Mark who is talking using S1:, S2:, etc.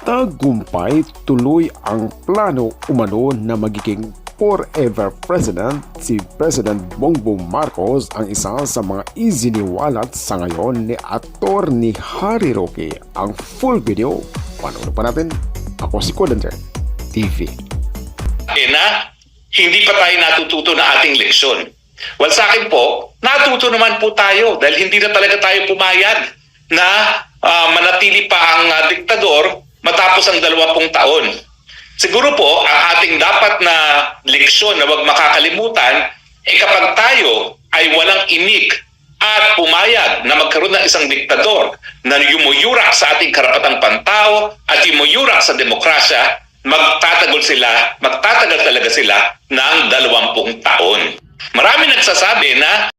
S1: Tagumpay tuloy ang plano umano na magiging forever president si President Bongbong Marcos, ang isa sa mga isiniwalat sa ngayon ni Attorney Harry Roque. Ang full video, panoorin pa natin. Ako si Codanger TV.
S2: Na hindi pa tayo natututo na ating leksyon. Well, sa akin po, natuto naman po tayo dahil hindi na talaga tayo pumayag na manatili pa ang diktador matapos ang 20 taon. Siguro po, ang ating dapat na leksyon na huwag makakalimutan kapag tayo ay walang imik at pumayag na magkaroon ng isang diktador na yumuyurak sa ating karapatang pantao at yumuyurak sa demokrasya, magtatagal talaga sila ng 20 taon. Marami nagsasabi na